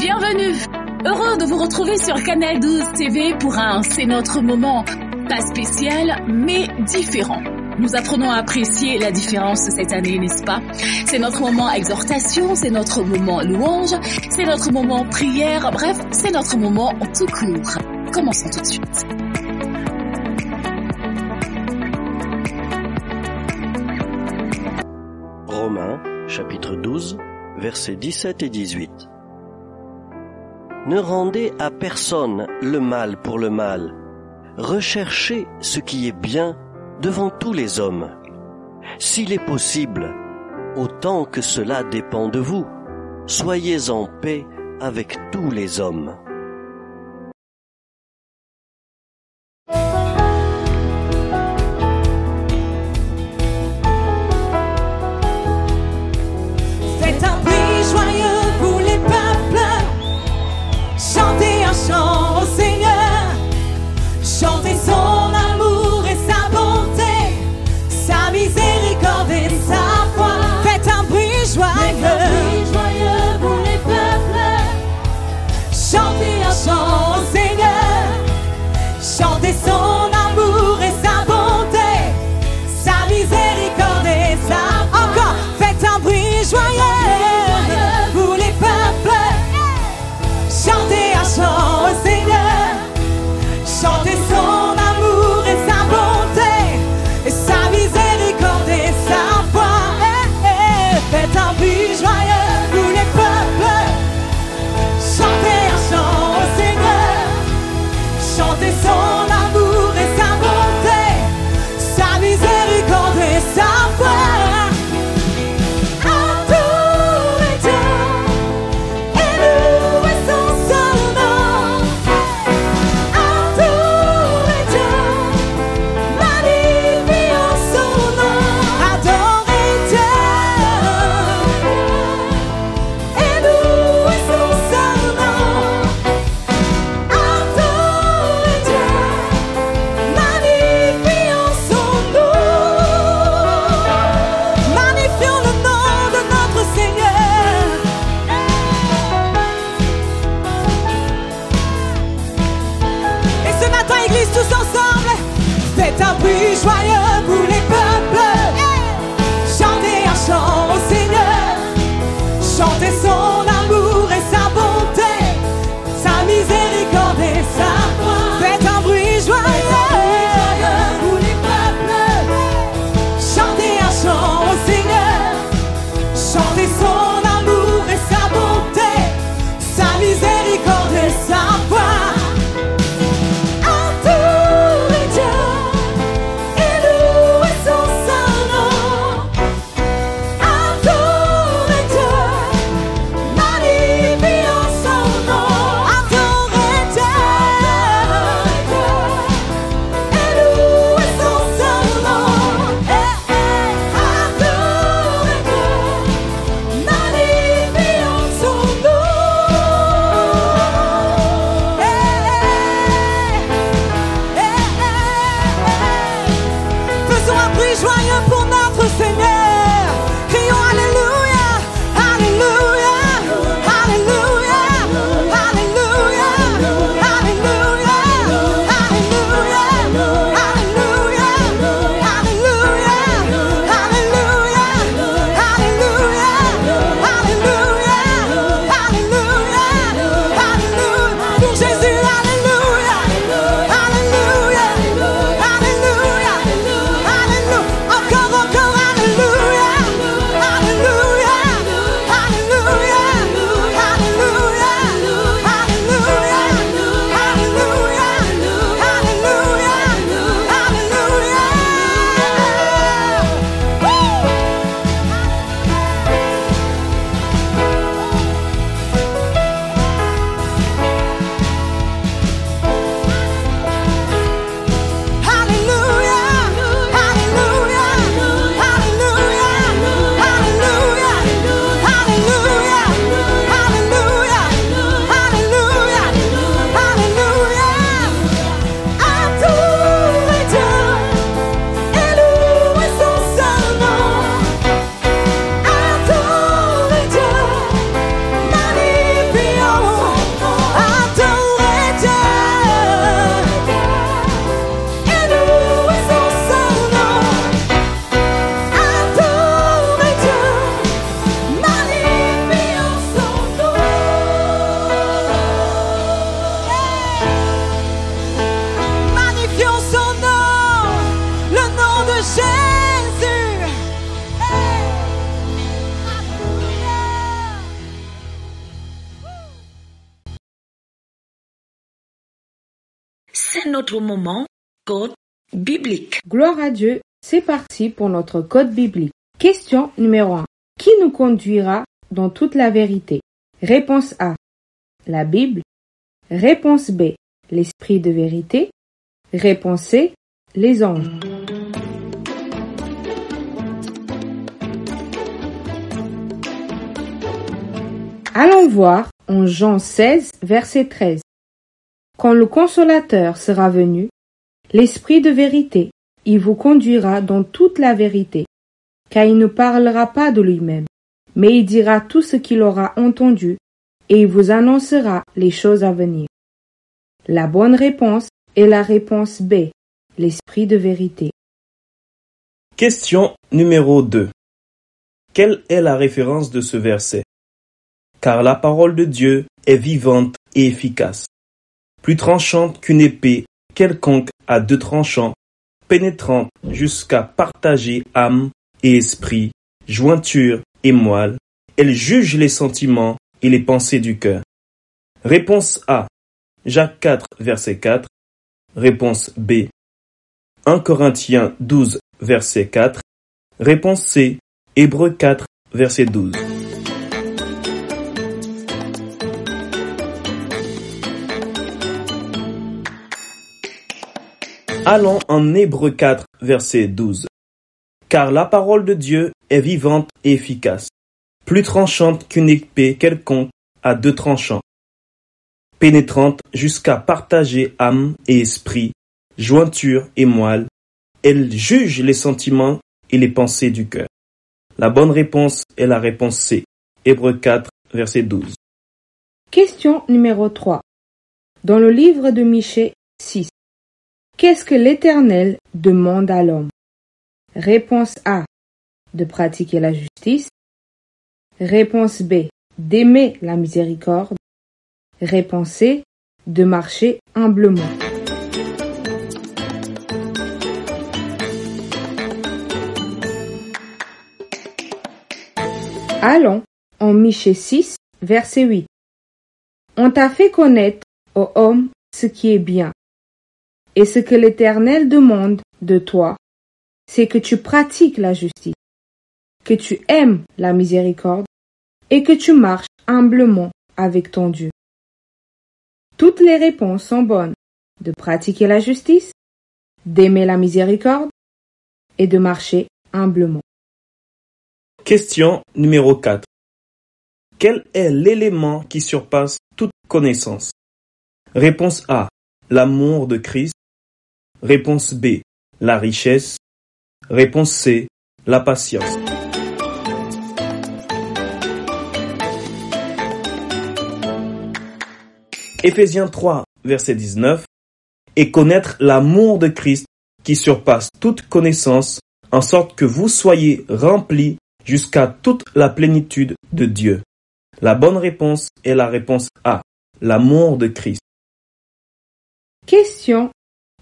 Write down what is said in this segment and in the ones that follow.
Bienvenue. Heureux de vous retrouver sur Canal 12 TV pour un C'est notre moment. Pas spécial, mais différent. Nous apprenons à apprécier la différence cette année, n'est-ce pas? C'est notre moment exhortation, c'est notre moment louange, c'est notre moment prière, bref, c'est notre moment tout court. Commençons tout de suite. Romains, chapitre 12, versets 17 et 18. Ne rendez à personne le mal pour le mal. Recherchez ce qui est bien devant tous les hommes. S'il est possible, autant que cela dépend de vous, soyez en paix avec tous les hommes. Faites un bruit joyeux pour les peuples, chantez un chant au Seigneur, chantez son amour et sa bonté, sa miséricorde et sa foi. Faites un bruit joyeux pour les peuples, chantez un chant au Seigneur, chantez son amour et sa bonté, sa miséricorde et sa foi. Encore, faites un bruit joyeux pour les peuples, chantez un chant au Seigneur, chantez son amour et sa bonté, et sa miséricorde et sa foi. Faites un bruit joyeux pour les peuples, chantez un chant au Seigneur, chantez son amour et notre moment code biblique. Gloire à Dieu, c'est parti pour notre code biblique. Question numéro 1. Qui nous conduira dans toute la vérité? Réponse A, la Bible. Réponse B, l'Esprit de vérité. Réponse C, les anges. Allons voir en Jean 16, verset 13. Quand le Consolateur sera venu, l'Esprit de vérité, il vous conduira dans toute la vérité, car il ne parlera pas de lui-même, mais il dira tout ce qu'il aura entendu, et il vous annoncera les choses à venir. La bonne réponse est la réponse B, l'Esprit de vérité. Question numéro 2. Quelle est la référence de ce verset? Car la parole de Dieu est vivante et efficace, plus tranchante qu'une épée quelconque à 2 tranchants, pénétrante jusqu'à partager âme et esprit, jointure et moelle. Elle juge les sentiments et les pensées du cœur. Réponse A, Jacques 4, verset 4. Réponse B, 1 Corinthiens 12, verset 4. Réponse C, Hébreux 4, verset 12. Allons en Hébreux 4, verset 12. Car la parole de Dieu est vivante et efficace, plus tranchante qu'une épée quelconque à 2 tranchants, pénétrante jusqu'à partager âme et esprit, jointure et moelle. Elle juge les sentiments et les pensées du cœur. La bonne réponse est la réponse C, Hébreux 4, verset 12. Question numéro 3. Dans le livre de Michée 6, qu'est-ce que l'Éternel demande à l'homme? Réponse A, de pratiquer la justice. Réponse B, d'aimer la miséricorde. Réponse C, de marcher humblement. Allons en Michée 6, verset 8. On t'a fait connaître, ô homme, ce qui est bien. Et ce que l'Éternel demande de toi, c'est que tu pratiques la justice, que tu aimes la miséricorde et que tu marches humblement avec ton Dieu. Toutes les réponses sont bonnes: de pratiquer la justice, d'aimer la miséricorde et de marcher humblement. Question numéro 4. Quel est l'élément qui surpasse toute connaissance? Réponse A, l'amour de Christ. Réponse B, la richesse. Réponse C, la patience. Éphésiens 3, verset 19. Et connaître l'amour de Christ qui surpasse toute connaissance, en sorte que vous soyez remplis jusqu'à toute la plénitude de Dieu. La bonne réponse est la réponse A, l'amour de Christ. Question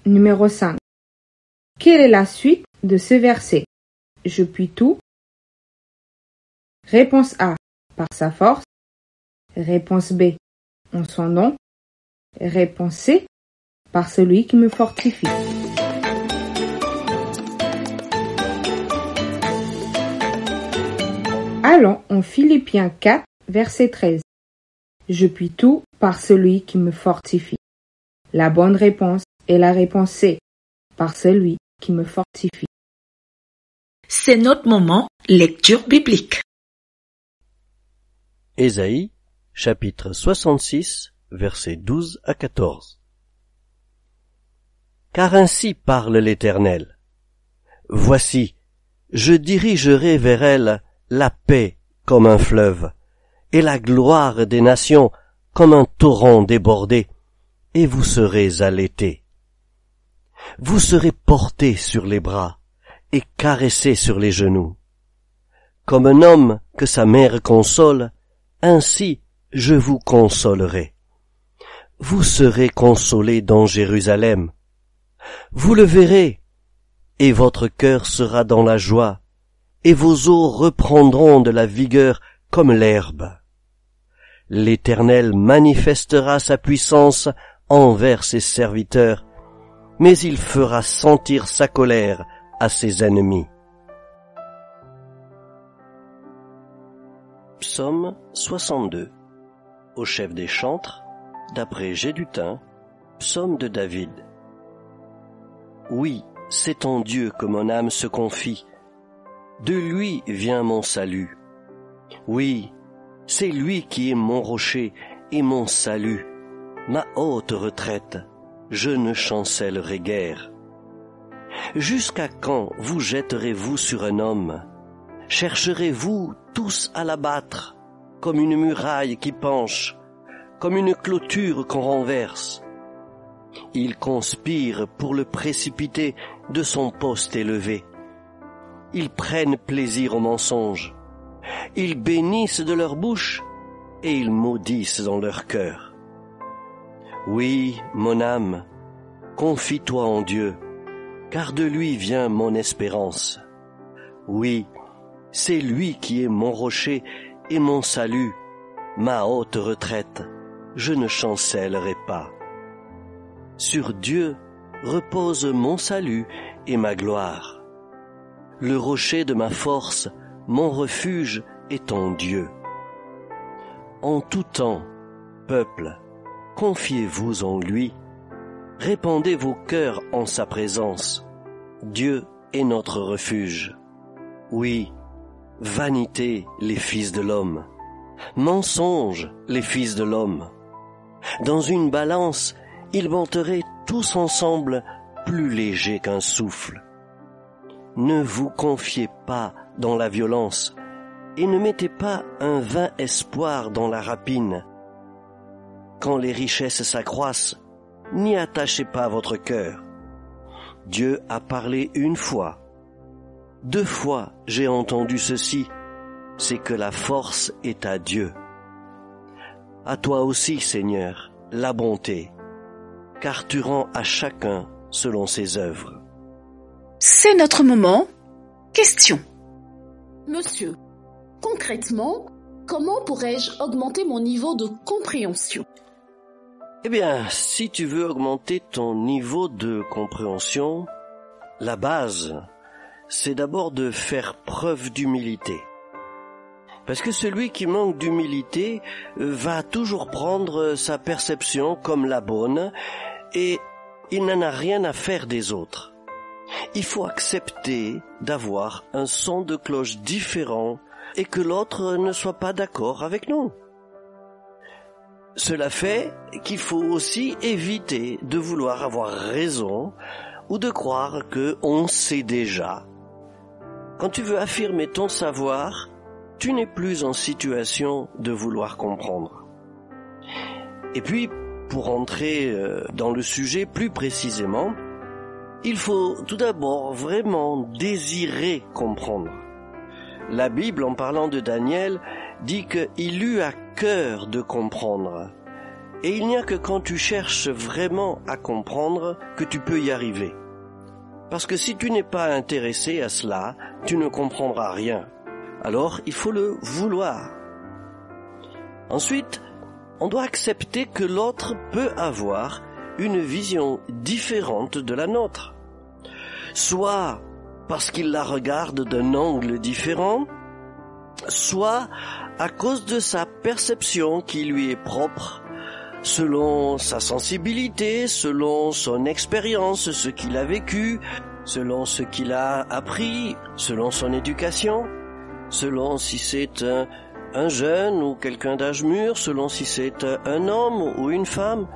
numéro 5. Quelle est la suite de ce verset? Je puis tout. Réponse A, par sa force. Réponse B, en son nom. Réponse C, par celui qui me fortifie. Allons en Philippiens 4, verset 13. Je puis tout par celui qui me fortifie. La bonne réponse est la réponse C, par celui qui me fortifie. C'est notre moment lecture biblique. Ésaïe, chapitre 66, versets 12 à 14. Car ainsi parle l'Éternel. Voici, je dirigerai vers elle la paix comme un fleuve, et la gloire des nations comme un torrent débordé, et vous serez allaités. Vous serez portés sur les bras, et caressés sur les genoux. Comme un homme que sa mère console, ainsi je vous consolerai. Vous serez consolés dans Jérusalem. Vous le verrez, et votre cœur sera dans la joie, et vos os reprendront de la vigueur comme l'herbe. L'Éternel manifestera sa puissance envers ses serviteurs, mais il fera sentir sa colère à ses ennemis. Psaume 62. Au chef des chantres, d'après Gédutin, psaume de David. Oui, c'est en Dieu que mon âme se confie. De lui vient mon salut. Oui, c'est lui qui est mon rocher et mon salut, ma haute retraite. Je ne chancellerai guère. Jusqu'à quand vous jetterez-vous sur un homme? Chercherez-vous tous à l'abattre, comme une muraille qui penche, comme une clôture qu'on renverse? Ils conspirent pour le précipiter de son poste élevé. Ils prennent plaisir au mensonge. Ils bénissent de leur bouche et ils maudissent dans leur cœur. Oui, mon âme, confie-toi en Dieu, car de lui vient mon espérance. Oui, c'est lui qui est mon rocher et mon salut, ma haute retraite. Je ne chancellerai pas. Sur Dieu repose mon salut et ma gloire. Le rocher de ma force, mon refuge est en Dieu. En tout temps, peuple, confiez-vous en lui. Répandez vos cœurs en sa présence. Dieu est notre refuge. Oui, vanité les fils de l'homme, mensonge les fils de l'homme. Dans une balance, ils monteraient tous ensemble plus légers qu'un souffle. Ne vous confiez pas dans la violence et ne mettez pas un vain espoir dans la rapine. Quand les richesses s'accroissent, n'y attachez pas votre cœur. Dieu a parlé une fois. 2 fois j'ai entendu ceci, c'est que la force est à Dieu. À toi aussi, Seigneur, la bonté, car tu rends à chacun selon ses œuvres. C'est notre moment. Question. Monsieur, concrètement, comment pourrais-je augmenter mon niveau de compréhension? Eh bien, si tu veux augmenter ton niveau de compréhension, la base, c'est d'abord de faire preuve d'humilité. Parce que celui qui manque d'humilité va toujours prendre sa perception comme la bonne et il n'en a rien à faire des autres. Il faut accepter d'avoir un son de cloche différent et que l'autre ne soit pas d'accord avec nous. Cela fait qu'il faut aussi éviter de vouloir avoir raison ou de croire qu'on sait déjà. Quand tu veux affirmer ton savoir, tu n'es plus en situation de vouloir comprendre. Et puis, pour entrer dans le sujet plus précisément, il faut tout d'abord vraiment désirer comprendre. La Bible, en parlant de Daniel, dit qu'il eut à cœur de comprendre. Et il n'y a que quand tu cherches vraiment à comprendre que tu peux y arriver. Parce que si tu n'es pas intéressé à cela, tu ne comprendras rien. Alors, il faut le vouloir. Ensuite, on doit accepter que l'autre peut avoir une vision différente de la nôtre. Soit parce qu'il la regarde d'un angle différent, soit à cause de sa perception qui lui est propre, selon sa sensibilité, selon son expérience, ce qu'il a vécu, selon ce qu'il a appris, selon son éducation, selon si c'est un jeune ou quelqu'un d'âge mûr, selon si c'est un homme ou une femme.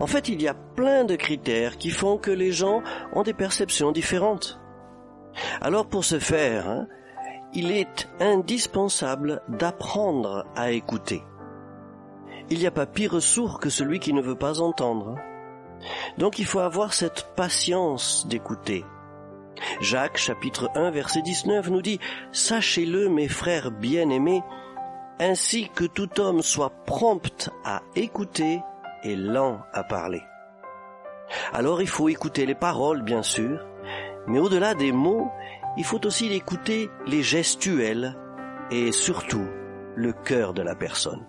En fait, il y a plein de critères qui font que les gens ont des perceptions différentes. Alors pour ce faire, il est indispensable d'apprendre à écouter. Il n'y a pas pire sourd que celui qui ne veut pas entendre. Donc il faut avoir cette patience d'écouter. Jacques, chapitre 1, verset 19, nous dit « Sachez-le, mes frères bien-aimés, ainsi que tout homme soit prompt à écouter et lent à parler. » Alors il faut écouter les paroles, bien sûr, mais au-delà des mots, il faut aussi écouter les gestuels et surtout le cœur de la personne.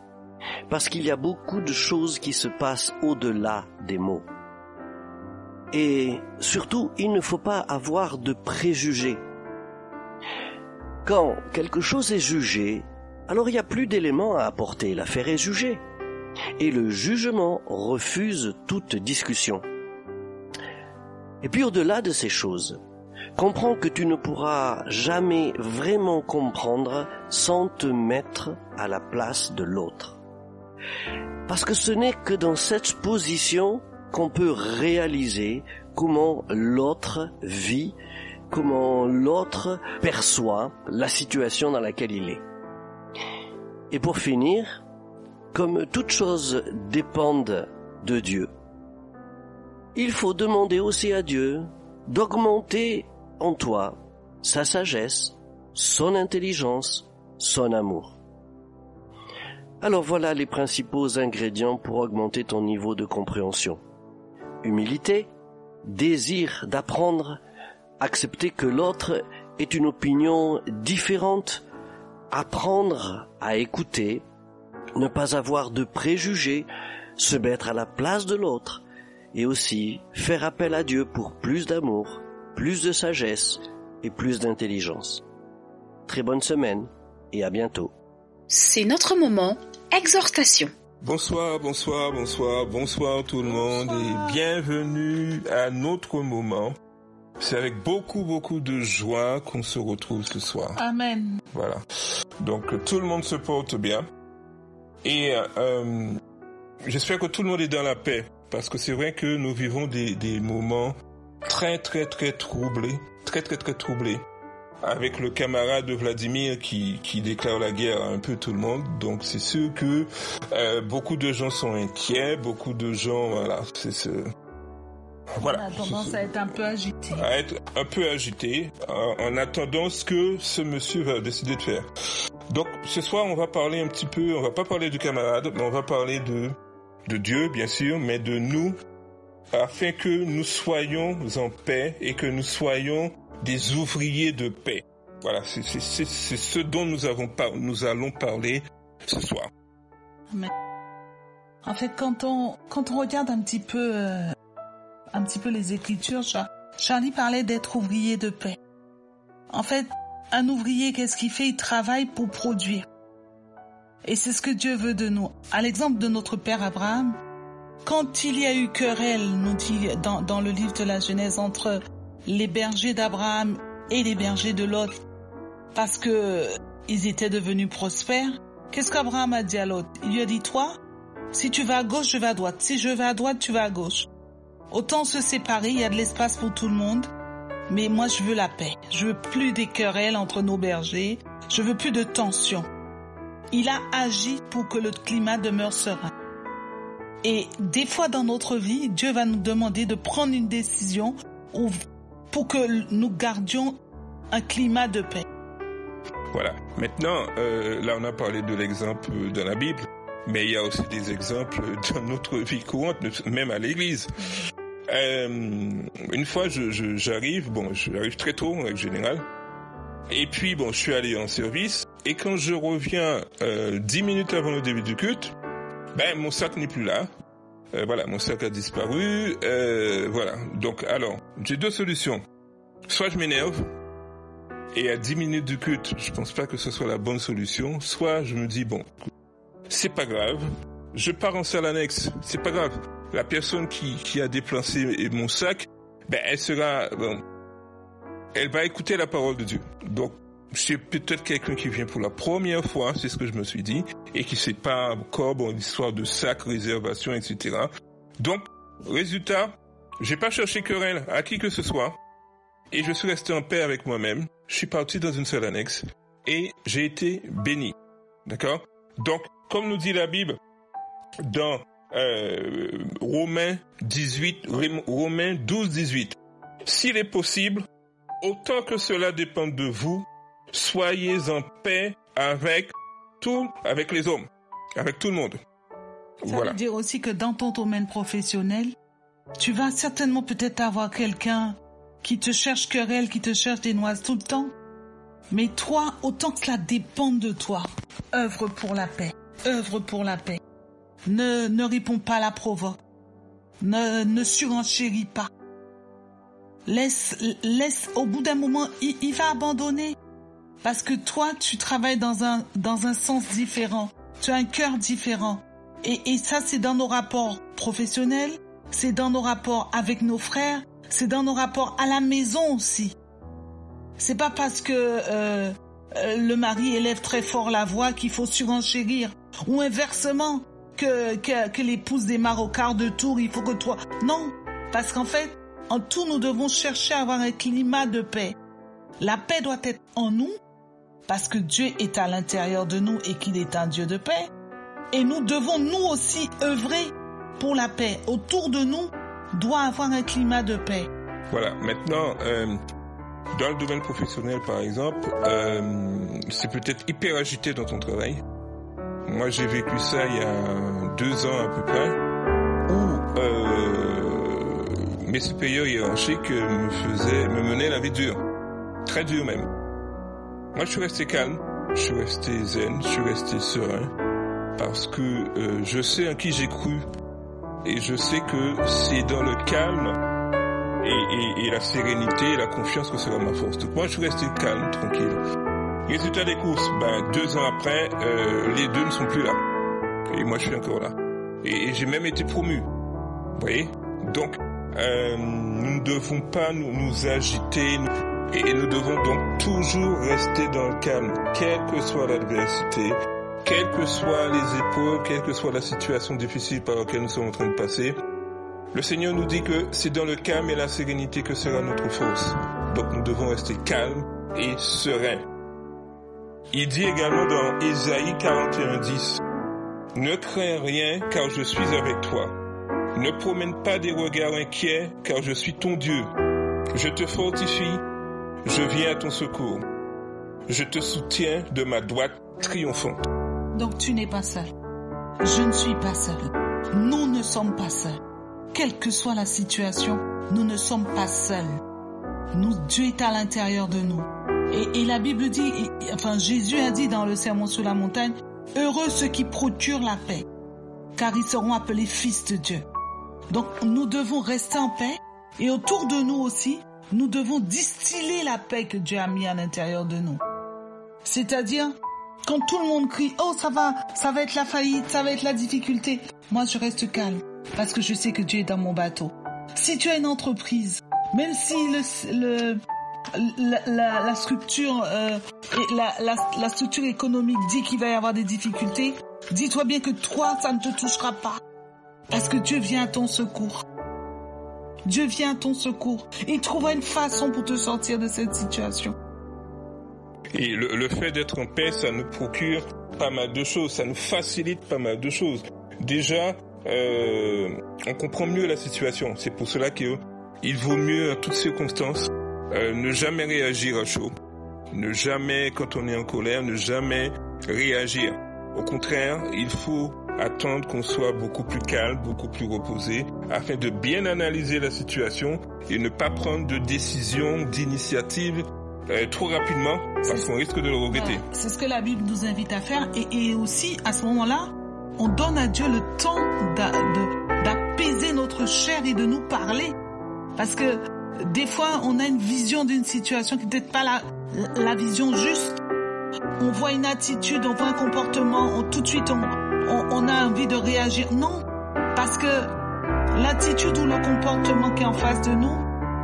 Parce qu'il y a beaucoup de choses qui se passent au-delà des mots. Et surtout, il ne faut pas avoir de préjugés. Quand quelque chose est jugé, alors il n'y a plus d'éléments à apporter, l'affaire est jugée. Et le jugement refuse toute discussion. Et puis au-delà de ces choses, comprends que tu ne pourras jamais vraiment comprendre sans te mettre à la place de l'autre. Parce que ce n'est que dans cette position qu'on peut réaliser comment l'autre vit, comment l'autre perçoit la situation dans laquelle il est. Et pour finir, comme toute chose dépendent de Dieu, il faut demander aussi à Dieu d'augmenter en toi sa sagesse, son intelligence, son amour. Alors voilà les principaux ingrédients pour augmenter ton niveau de compréhension. Humilité, désir d'apprendre, accepter que l'autre ait une opinion différente, apprendre à écouter, ne pas avoir de préjugés, se mettre à la place de l'autre et aussi faire appel à Dieu pour plus d'amour, plus de sagesse et plus d'intelligence. Très bonne semaine et à bientôt. C'est notre moment exhortation. Bonsoir tout le monde et bienvenue à notre moment. C'est avec beaucoup de joie qu'on se retrouve ce soir. Amen. Voilà. Donc tout le monde se porte bien et j'espère que tout le monde est dans la paix parce que c'est vrai que nous vivons des moments très troublés, très troublés. Avec le camarade de Vladimir qui déclare la guerre à un peu tout le monde. Donc c'est sûr que beaucoup de gens sont inquiets, beaucoup de gens, voilà, On a tendance à être un peu agité. En attendant ce que ce monsieur va décider de faire. Donc ce soir on va parler un petit peu, on va pas parler du camarade, mais on va parler de Dieu bien sûr, mais de nous, afin que nous soyons en paix et que nous soyons des ouvriers de paix. Voilà, c'est ce dont nous allons parler ce soir. Mais en fait, quand on regarde un petit peu les Écritures, Charlie parlait d'être ouvrier de paix. En fait, un ouvrier, qu'est-ce qu'il fait? Il travaille pour produire. Et c'est ce que Dieu veut de nous. À l'exemple de notre père Abraham, quand il y a eu querelle, nous dit dans le livre de la Genèse, entre les bergers d'Abraham et les bergers de Lot, parce que ils étaient devenus prospères, qu'est-ce qu'Abraham a dit à Lot? Il lui a dit, toi, si tu vas à gauche, je vais à droite. Si je vais à droite, tu vas à gauche. Autant se séparer, il y a de l'espace pour tout le monde, mais moi je veux la paix. Je veux plus des querelles entre nos bergers, je veux plus de tension. Il a agi pour que le climat demeure serein. Et des fois dans notre vie, Dieu va nous demander de prendre une décision pour que nous gardions un climat de paix. Voilà. Maintenant, là on a parlé de l'exemple dans la Bible, mais il y a aussi des exemples dans notre vie courante, même à l'église. Une fois, j'arrive très tôt en règle générale, et puis je suis allé en service, et quand je reviens 10 minutes avant le début du culte, mon sac n'est plus là. Voilà, mon sac a disparu. Voilà. Donc, alors, j'ai deux solutions. Soit je m'énerve, et à 10 minutes du culte, je pense pas que ce soit la bonne solution. Soit je me dis, c'est pas grave. Je pars en salle annexe. C'est pas grave. La personne qui a déplacé mon sac, elle va écouter la parole de Dieu. Donc, c'est peut-être quelqu'un qui vient pour la première fois, c'est ce que je me suis dit, et qui sait pas encore, l'histoire de sac, réservation, etc. Donc, résultat, j'ai pas cherché querelle à qui que ce soit, et je suis resté en paix avec moi-même. Je suis parti dans une salle annexe, et j'ai été béni. D'accord? Donc, comme nous dit la Bible, dans Romains 12-18, s'il est possible, autant que cela dépend de vous, soyez en paix avec les hommes, avec tout le monde. Ça veut dire aussi que dans ton domaine professionnel, tu vas certainement peut-être avoir quelqu'un qui te cherche querelle, qui te cherche des noises tout le temps. Mais toi, autant que cela dépend de toi, œuvre pour la paix. Œuvre pour la paix. Ne réponds pas à la provoque. Ne surenchéris pas. laisse, au bout d'un moment, il va abandonner. Parce que toi, tu travailles dans un sens différent. Tu as un cœur différent. Et ça, c'est dans nos rapports professionnels, c'est dans nos rapports avec nos frères, c'est dans nos rapports à la maison aussi. C'est pas parce que le mari élève très fort la voix qu'il faut surenchérir. Ou inversement, que l'épouse démarre au quart de tour, il faut que toi... Non, parce qu'en fait, en tout, nous devons chercher à avoir un climat de paix. La paix doit être en nous, parce que Dieu est à l'intérieur de nous et qu'il est un Dieu de paix. Et nous devons, nous aussi, œuvrer pour la paix. Autour de nous, doit avoir un climat de paix. Voilà, maintenant, dans le domaine professionnel, par exemple, c'est peut-être hyper agité dans ton travail. Moi, j'ai vécu ça il y a 2 ans à peu près, où mes supérieurs hiérarchiques me menaient la vie dure, très dure même. Moi, je suis resté calme, je suis resté zen, je suis resté serein, parce que je sais en qui j'ai cru, et je sais que c'est dans le calme et la sérénité et la confiance que sera ma force. Donc moi, je suis resté calme, tranquille. Résultat des courses, 2 ans après, les deux ne sont plus là. Et moi, je suis encore là. Et j'ai même été promu. Vous voyez? Donc, nous ne devons pas nous agiter. Et nous devons donc toujours rester dans le calme, quelle que soit l'adversité, quelles que soient les épreuves, quelle que soit la situation difficile par laquelle nous sommes en train de passer. Le Seigneur nous dit que c'est dans le calme et la sérénité que sera notre force. Donc nous devons rester calmes et sereins. Il dit également dans Ésaïe 41:10, « Ne crains rien car je suis avec toi. Ne promène pas des regards inquiets car je suis ton Dieu. Je te fortifie, je viens à ton secours. Je te soutiens de ma droite triomphante. » Donc tu n'es pas seul. Je ne suis pas seul. Nous ne sommes pas seuls. Quelle que soit la situation, nous ne sommes pas seuls. Dieu est à l'intérieur de nous. Et la Bible dit, Jésus a dit dans le Sermon sur la montagne, « Heureux ceux qui procurent la paix, car ils seront appelés fils de Dieu. » Donc nous devons rester en paix et autour de nous aussi, nous devons distiller la paix que Dieu a mis à l'intérieur de nous. C'est-à-dire, quand tout le monde crie, « Oh, ça va être la faillite, ça va être la difficulté. » Moi, je reste calme parce que je sais que Dieu est dans mon bateau. Si tu as une entreprise, même si la structure la structure économique dit qu'il va y avoir des difficultés, dis-toi bien que toi, ça ne te touchera pas parce que Dieu vient à ton secours. Dieu vient à ton secours. Il trouvera une façon pour te sortir de cette situation. Et le fait d'être en paix, ça nous procure pas mal de choses, ça nous facilite pas mal de choses. Déjà, on comprend mieux la situation. C'est pour cela qu'il vaut mieux, à toutes circonstances, ne jamais réagir à chaud. Ne jamais, quand on est en colère, ne jamais réagir. Au contraire, il faut attendre qu'on soit beaucoup plus calme, beaucoup plus reposé, afin de bien analyser la situation et ne pas prendre de décision, d'initiative trop rapidement, parce qu'on risque de le regretter. Voilà. C'est ce que la Bible nous invite à faire, et aussi, à ce moment-là, on donne à Dieu le temps d'apaiser notre chair et de nous parler. Parce que des fois, on a une vision d'une situation qui n'est peut-être pas la vision juste. On voit une attitude, on voit un comportement, tout de suite on a envie de réagir. Non, parce que l'attitude ou le comportement qui est en face de nous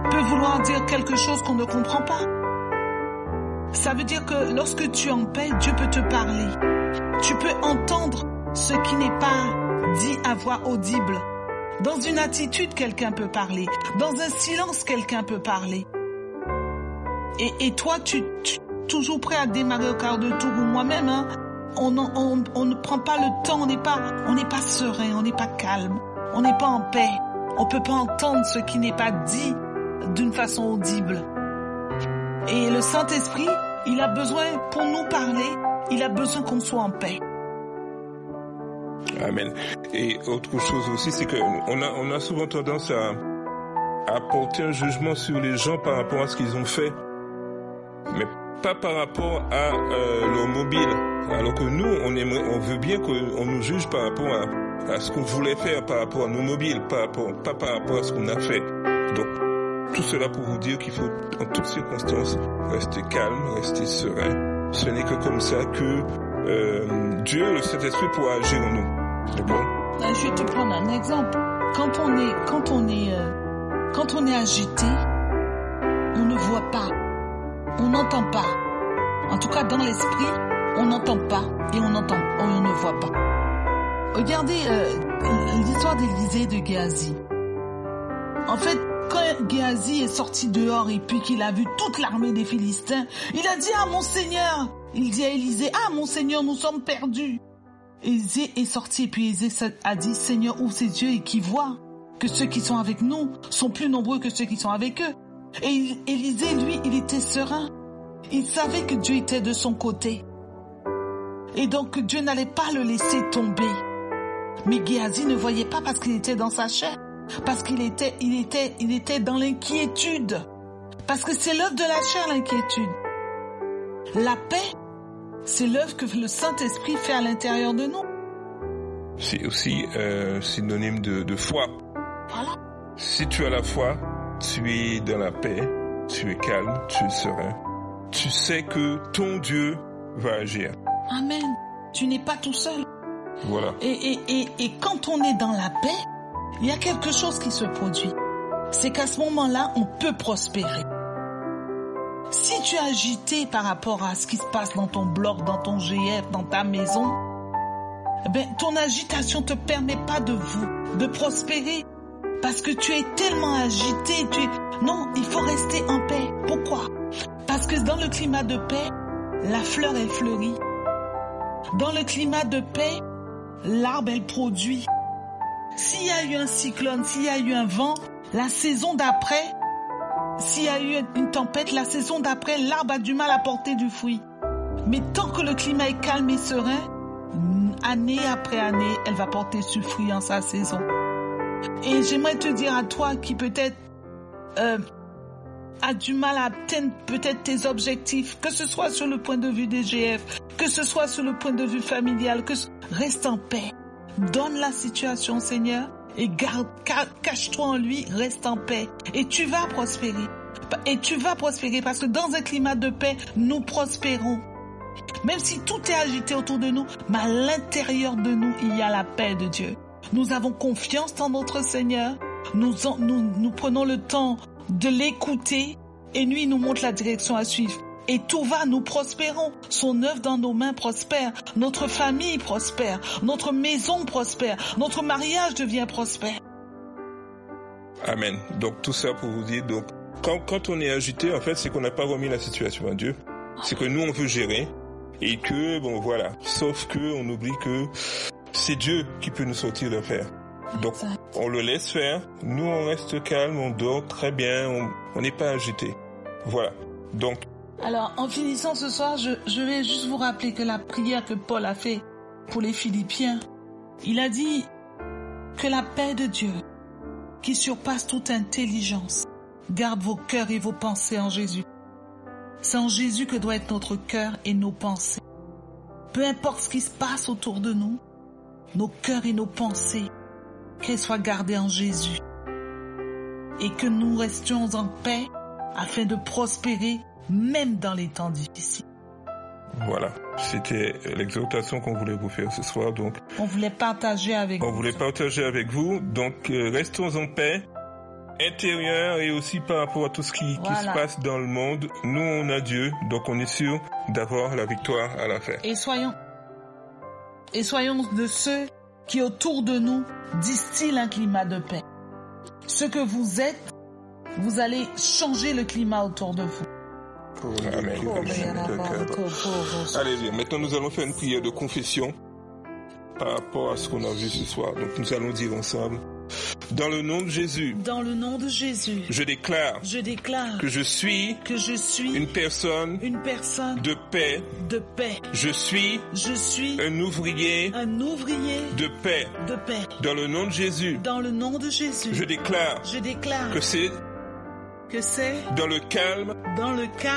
peut vouloir dire quelque chose qu'on ne comprend pas. Ça veut dire que lorsque tu es en paix, Dieu peut te parler. Tu peux entendre ce qui n'est pas dit à voix audible. Dans une attitude, quelqu'un peut parler. Dans un silence, quelqu'un peut parler. Et toi, tu toujours prêt à démarrer au quart de tour, ou moi-même, hein, on ne prend pas le temps, on n'est pas serein, on n'est pas calme, on n'est pas en paix. On peut pas entendre ce qui n'est pas dit d'une façon audible. Et le Saint-Esprit, il a besoin, pour nous parler, il a besoin qu'on soit en paix. Amen. Et autre chose aussi, c'est que on a souvent tendance à porter un jugement sur les gens par rapport à ce qu'ils ont fait, mais pas par rapport à leur mobile. Alors que nous, on veut bien qu'on nous juge par rapport à ce qu'on voulait faire, par rapport à nos mobiles, pas par rapport à ce qu'on a fait. Donc, tout cela pour vous dire qu'il faut en toutes circonstances rester calme, rester serein. Ce n'est que comme ça que Dieu, le Saint-Esprit, pourra agir en nous. D'accord? Je vais te prendre un exemple. Quand on est agité, on ne voit pas, on n'entend pas. En tout cas, dans l'esprit, on n'entend pas et on ne voit pas. Regardez l'histoire d'Élisée et de Géasi. En fait, quand Géasi est sorti dehors et puis qu'il a vu toute l'armée des Philistins, il a dit à mon Seigneur, il dit à Élisée, ah mon Seigneur, nous sommes perdus. Élisée est sorti et puis Élisée a dit, Seigneur, ouvre ses yeux et qui voit que ceux qui sont avec nous sont plus nombreux que ceux qui sont avec eux. Et Élisée, lui, il était serein. Il savait que Dieu était de son côté. Et donc Dieu n'allait pas le laisser tomber. Mais Géasi ne voyait pas parce qu'il était dans sa chair. Parce qu'il était dans l'inquiétude. Parce que c'est l'œuvre de la chair, l'inquiétude. La paix, c'est l'œuvre que le Saint-Esprit fait à l'intérieur de nous. C'est aussi synonyme de foi. Voilà. Si tu as la foi, tu es dans la paix, tu es calme, tu es serein. Tu sais que ton Dieu va agir. Amen. Tu n'es pas tout seul. Voilà. Et quand on est dans la paix, il y a quelque chose qui se produit. C'est qu'à ce moment-là, on peut prospérer. Si tu es agité par rapport à ce qui se passe dans ton bloc, dans ton GF, dans ta maison, ton agitation te permet pas de prospérer. Parce que tu es tellement agité, non, il faut rester en paix. Pourquoi? Parce que dans le climat de paix, la fleur, elle fleurit. Dans le climat de paix, l'arbre, elle produit. S'il y a eu un cyclone, s'il y a eu un vent, la saison d'après, s'il y a eu une tempête, la saison d'après, l'arbre a du mal à porter du fruit. Mais tant que le climat est calme et serein, année après année, elle va porter ce fruit en sa saison. Et j'aimerais te dire à toi qui peut-être a du mal à atteindre peut-être tes objectifs, que ce soit sur le point de vue des GF, que ce soit sur le point de vue familial, reste en paix. Donne la situation, Seigneur, et cache-toi en lui, reste en paix. Et tu vas prospérer. Et tu vas prospérer parce que dans un climat de paix, nous prospérons. Même si tout est agité autour de nous, mais à l'intérieur de nous, il y a la paix de Dieu. Nous avons confiance en notre Seigneur. Nous prenons le temps de l'écouter et lui, il nous montre la direction à suivre. Et tout va, nous prospérons. Son œuvre dans nos mains prospère. Notre famille prospère. Notre maison prospère. Notre mariage devient prospère. Amen. Donc tout ça pour vous dire, donc quand on est agité, en fait, c'est qu'on n'a pas remis la situation à Dieu. C'est que nous, on veut gérer. Et que, bon voilà. Sauf que on oublie que c'est Dieu qui peut nous sortir d'affaire. Donc, on le laisse faire. Nous, on reste calme, on dort très bien, on n'est pas agité. Voilà. Donc. Alors, en finissant ce soir, je vais juste vous rappeler que la prière que Paul a fait pour les Philippiens, il a dit que la paix de Dieu, qui surpasse toute intelligence, garde vos cœurs et vos pensées en Jésus. C'est en Jésus que doit être notre cœur et nos pensées. Peu importe ce qui se passe autour de nous, nos cœurs et nos pensées, qu'elles soient gardées en Jésus. Et que nous restions en paix afin de prospérer même dans les temps difficiles. Voilà, c'était l'exhortation qu'on voulait vous faire ce soir. Donc, on voulait partager avec vous. Donc, restons en paix, intérieure et aussi par rapport à tout ce qui se passe dans le monde. Nous, on a Dieu, donc on est sûr d'avoir la victoire à la fin. Et soyons de ceux qui autour de nous distillent un climat de paix. Ce que vous êtes, vous allez changer le climat autour de vous. Amen. Allez, maintenant nous allons faire une prière de confession par rapport à ce qu'on a vu ce soir. Donc nous allons dire ensemble: dans le nom de Jésus. Dans le nom de Jésus. Je déclare. Que je suis. Une personne. De paix. Je suis. Un ouvrier. De paix. Dans le nom de Jésus. Je déclare. Que c'est dans le calme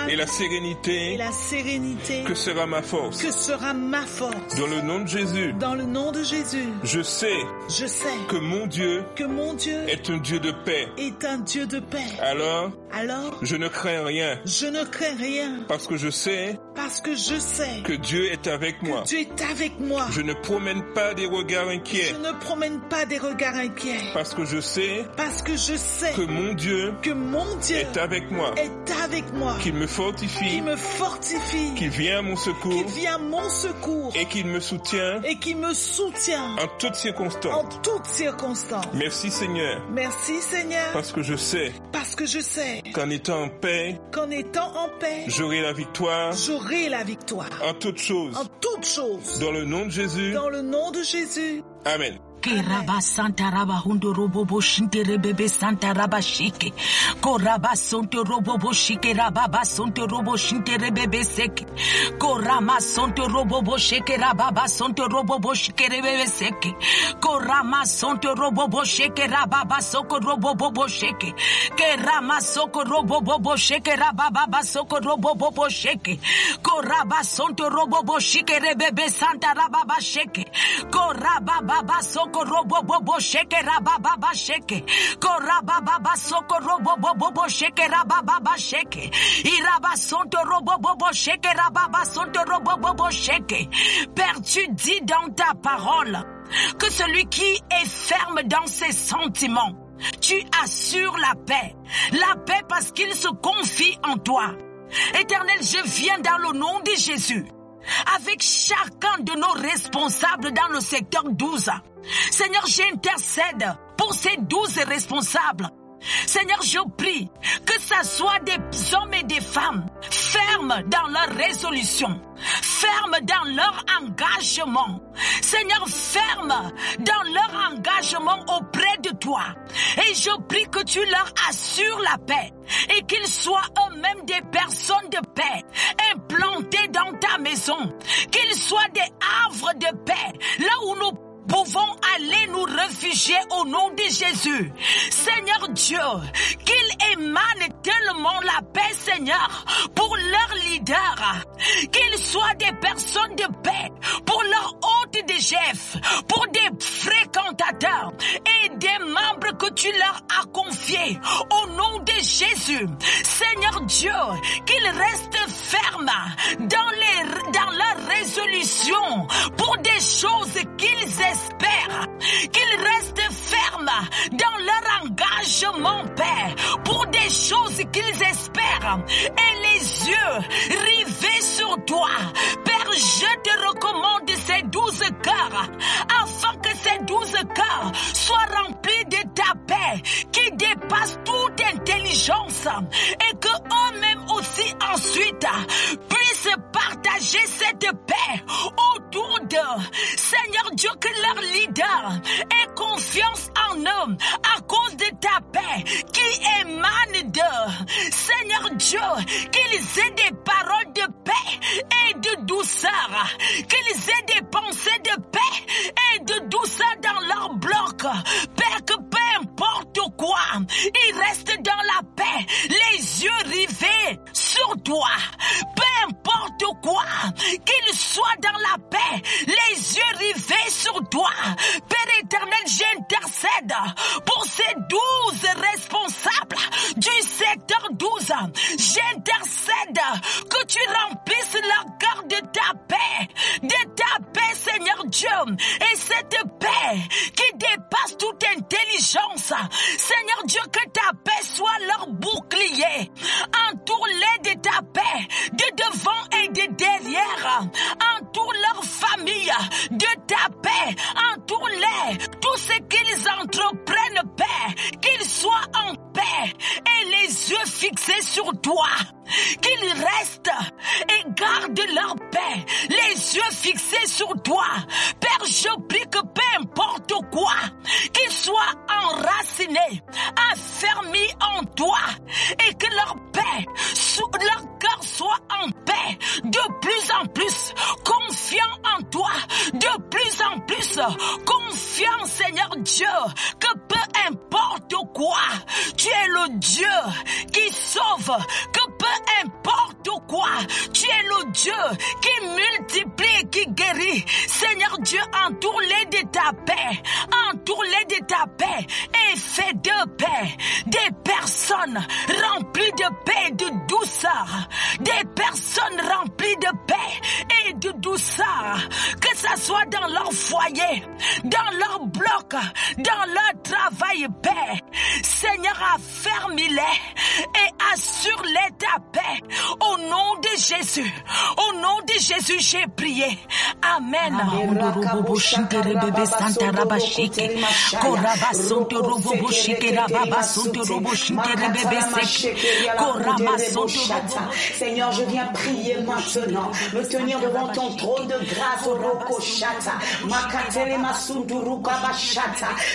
et la et sérénité la sérénité que sera ma force. que sera ma force. Dans le nom de Jésus, Dans le nom de Jésus, je sais je sais que mon Dieu que mon Dieu est un Dieu de paix. est un Dieu de paix. Alors, Alors, je ne crains rien je ne crains rien parce que je sais parce que je sais que Dieu est avec moi. Dieu est avec moi. Je ne promène pas des regards inquiets Je ne promène pas des regards inquiets parce que je sais parce que je sais que mon Dieu que mon Dieu est avec moi, est avec moi, qu'il me qu'il fortifie, me fortifie, qu'il vient à mon secours qu'il vient à mon secours et qu'il me soutient et qui me soutient en toutes en circonstances. toutes circonstances. Merci Seigneur, Merci Seigneur, parce que je sais parce que je sais qu'en étant en paix, qu'en étant en paix, j'aurai la victoire j'aurai la victoire en toutes choses. en toutes choses. Dans le nom de Jésus, Dans le nom de Jésus. Amen. Keraba Santa Raba Hundo Robobo Shinte Rebebe Santa Raba Shike Koraba Sonto Robobo Shike Rababa Sonto Robo Shinte Rebebe Seke Korama Sonto Robobo Shike Rababa Sonto Robobo Shike Rebebe Seke Korama Sonto Robobo Shike Rababa Soko Robobo Shike Kerama Soko Robobo Shike Rababa Soko Robobo Shike Koraba Sonto Robobo Shike Rebebe Santa Rababa Shike Koraba Baba Soko robo bobo sheke rababa sheke koraba baba soko robo bobo sheke rababa sheke iraba sonto robo bobo sheke rababa sonto robo bobo sheke. Père, tu dis dans ta parole que celui qui est ferme dans ses sentiments, tu assures la paix parce qu'il se confie en toi. Éternel, je viens dans le nom de Jésus avec chacun de nos responsables dans le secteur 12. Seigneur, j'intercède pour ces 12 responsables. Seigneur, je prie que ça soit des hommes et des femmes fermes dans leur résolution, fermes dans leur engagement. Seigneur, fermes dans leur engagement auprès de toi. Et je prie que tu leur assures la paix et qu'ils soient eux-mêmes des personnes de paix implantées dans ta maison, qu'ils soient des havres de paix là où nous pouvons aller nous réfugier au nom de Jésus. Seigneur Dieu, qu'il émane tellement la paix, Seigneur, pour leurs leaders, qu'ils soient des personnes de paix, pour leurs hôtes de chefs, pour des fréquentateurs et des membres que tu leur as confiés au nom de Jésus. Seigneur Dieu, qu'ils restent fermes dans leur résolution pour des choses qu'ils espèrent, qu'ils restent fermes dans leur engagement, Père, pour des choses qu'ils espèrent et les yeux rivés sur toi. Père, je te recommande ces 12 cœurs afin que ces 12 cœurs soient remplis de ta paix qui dépasse toute intelligence et que eux-mêmes aussi ensuite puissent partager cette paix autour d'eux. Seigneur Dieu, que leur leader ait confiance en eux à cause de ta paix qui émane d'eux. Seigneur Dieu, qu'ils aient des paroles de paix et de douceur, qu'ils aient des pensées de paix et de douceur dans leur bloc. Père, que peu importe quoi, ils restent dans la paix, les yeux rivés sur toi. Peu importe quoi, qu'ils soient dans la paix, les yeux rivés sur toi. Père éternel, j'intercède pour ces 12 responsables du secteur 12. J'intercède que tu remplisses leur cœur de ta paix, Seigneur Dieu, et cette paix qui dépasse toute intelligence. Seigneur Dieu, que ta paix soit leur bouclier. Entoure-les de ta paix, de devant et de derrière. Entoure leur famille de ta paix. Entoure-les, tout ce qu'ils entreprennent, Père, qu'ils soient en paix et les yeux fixés sur toi. Qu'ils restent et gardent leur paix, les yeux fixés sur toi. Père, je prie que peu importe quoi, qu'ils soient enracinés, affermis en toi, et que leur paix, leur cœur soit en paix, de plus en plus confiant en toi, de plus en plus confiant, Seigneur Dieu, que peu importe quoi, tu es le Dieu qui preuve que peu importe quoi, tu es le Dieu qui multiplie et qui guérit. Seigneur Dieu, entoure-les de ta paix. Entoure-les de ta paix et fais de paix des personnes remplies de paix et de douceur. Des personnes remplies de paix et de douceur. Que ça soit dans leur foyer, dans leur bloc, dans leur travail, Père. Seigneur, affermis-les et assure-les ta paix. Au nom de Jésus, au nom de Jésus, j'ai prié. Amen. Seigneur, je viens prier maintenant, me tenir devant ton trône de grâce,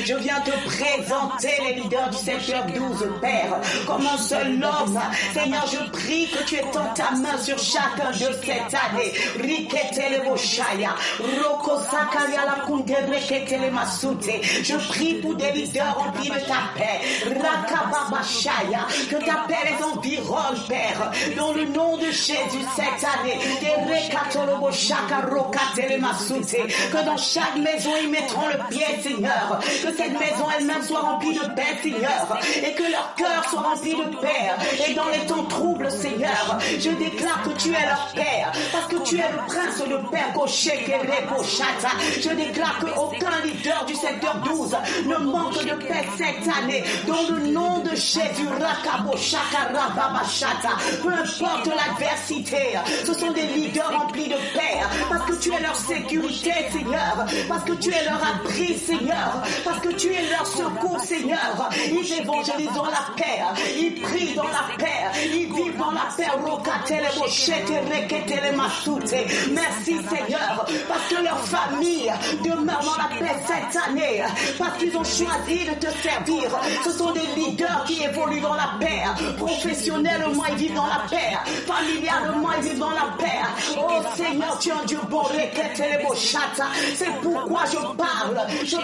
je viens te présenter les leaders du secteur 12, Père, comme un seul homme. Seigneur, je prie que tu étends ta main sur chacun de cette année. Je prie pour des leaders remplis de ta paix. Que ta paix les environne, Père, dans le nom de Jésus cette année. Que dans chaque maison ils mettront le pied, Seigneur. Que cette maison elle-même soit remplie de paix, Seigneur, et que leur cœur soit rempli de paix. Et dans les temps troubles, Seigneur, je déclare que tu es leur Père, parce que tu es le prince de Père. Je déclare qu'aucun leader du secteur 12 ne manque de paix cette année, dans le nom de Jésus. Peu importe l'adversité, ce sont des leaders remplis de paix, parce que tu es leur sécurité, Seigneur, parce que tu es leur abri, Seigneur, parce que tu es leur secours, Seigneur. Ils évangélisent dans la paix, ils prient dans la paix, ils vivent dans la paix. Merci, Seigneur, parce que leur famille demeure dans la paix cette année, parce qu'ils ont choisi de te servir. Ce sont des leaders qui évoluent dans la paix, professionnellement ils vivent dans la paix, familialement ils vivent dans la paix. Oh Seigneur, tu es un Dieu bon. C'est pourquoi je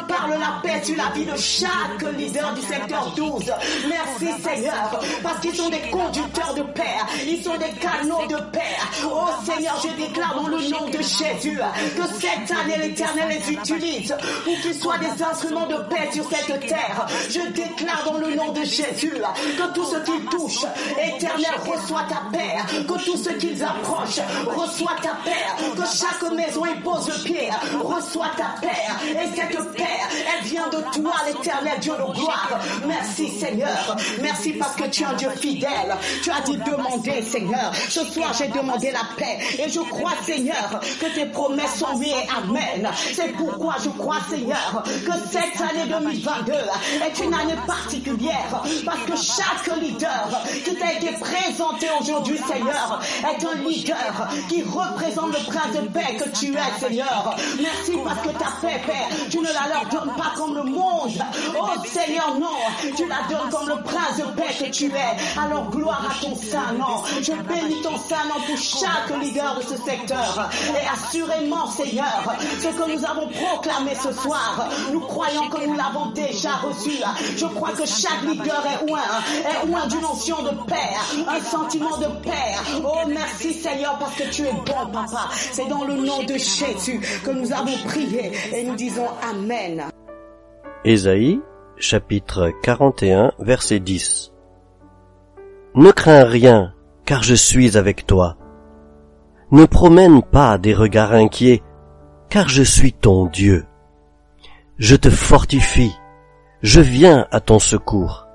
parle la paix sur la vie de chaque leader du secteur 12. Merci, Seigneur, parce qu'ils sont des conducteurs de paix, ils sont des canaux de paix. Oh Seigneur, je déclare dans le nom de Jésus que cette année l'Éternel les utilise pour qu'ils soient des instruments de paix sur cette terre. Je déclare dans le nom de Jésus que tout ce qu'ils touchent, Éternel, reçoit ta paix, que tout ce qu'ils approchent reçoit ta paix, que chaque maison y pose le pied reçoit ta paix, et cette paix elle vient de toi, l'Éternel Dieu de gloire. Merci, Seigneur, merci parce que tu es un Dieu fidèle. Tu as dit demander, Seigneur. Ce soir j'ai demandé la paix et je crois, Seigneur, que tes promesses sont oui et amen. C'est pourquoi je crois, Seigneur, que cette année 2022 est une année particulière, parce que chaque leader qui t'a été présenté aujourd'hui, Seigneur, est un leader qui représente le prince de paix que tu es, Seigneur. Merci parce que ta paix, Père, tu ne la leur donnes pas comme le monde. Oh Seigneur, non, tu la donnes comme le prince de paix que tu es. Alors gloire à ton saint nom. Je bénis ton saint nom pour chaque leader de ce secteur. Et assurément, Seigneur, ce que nous avons proclamé ce soir, nous croyons que nous l'avons déjà reçu. Je crois que chaque leader est oint d'une onction de paix, un sentiment de paix. Oh merci, Seigneur, parce que tu es bon, Papa. C'est dans le nom de Jésus que nous avons prié et nous disons Amen. Ésaïe, chapitre 41, verset 10. Ne crains rien, car je suis avec toi. Ne promène pas des regards inquiets, car je suis ton Dieu. Je te fortifie, je viens à ton secours.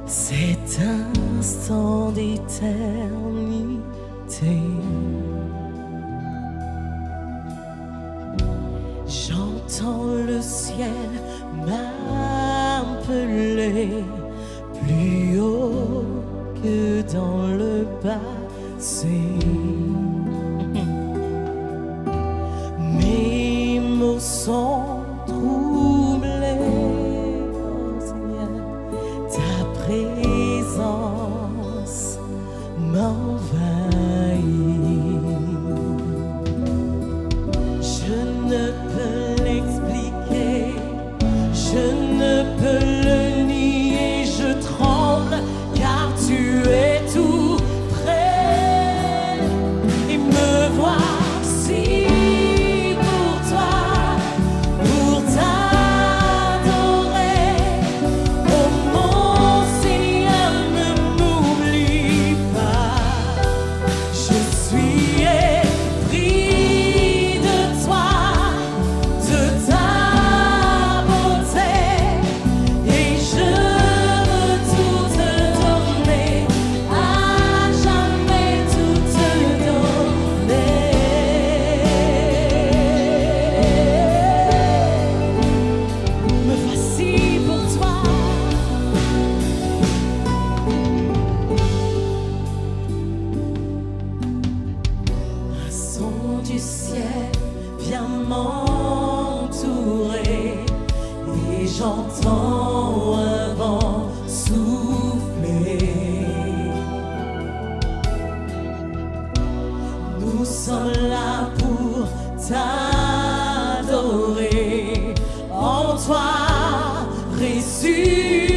Cet instant d'éternité, j'entends le ciel m'appeler plus haut que dans le passé. Mes mots sont troublés. m'envahit. Je ne peux l'expliquer, je ne peux le nier, je tremble car tu es tout près et me voici pour toi, pour t'adorer. Oh mon Seigneur, ne m'oublie pas, je suis épris de toi, de ta beauté, et je veux tout te donner, à jamais tout te donner. Me voici pour toi. Un son du ciel vient m'entourer et j'entends un vent souffler. Nous sommes là pour t'adorer, en toi ressuscité.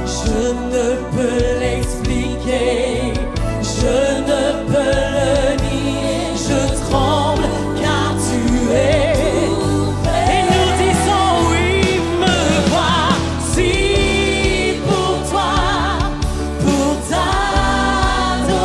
Je ne peux l'expliquer, je ne peux le nier, je tremble car tu es. Et nous disons oui, me voici pour toi, pour t'adorer.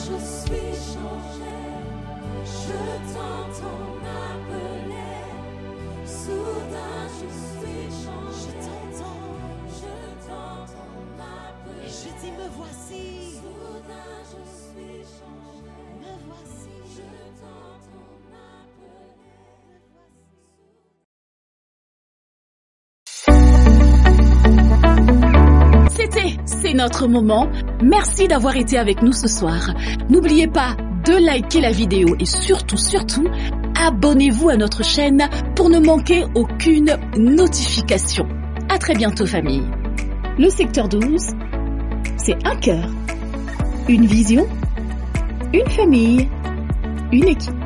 je suis changé. Je t'entends m'appeler. Soudain, je suis changé. Je t'entends m'appeler. Je dis, me voici. Soudain, je suis changé. Me voici. Je t'entends m'appeler. C'est notre moment. Merci d'avoir été avec nous ce soir. N'oubliez pas de liker la vidéo et surtout, abonnez-vous à notre chaîne pour ne manquer aucune notification. À très bientôt, famille. Le secteur 12, c'est un cœur, une vision, une famille, une équipe.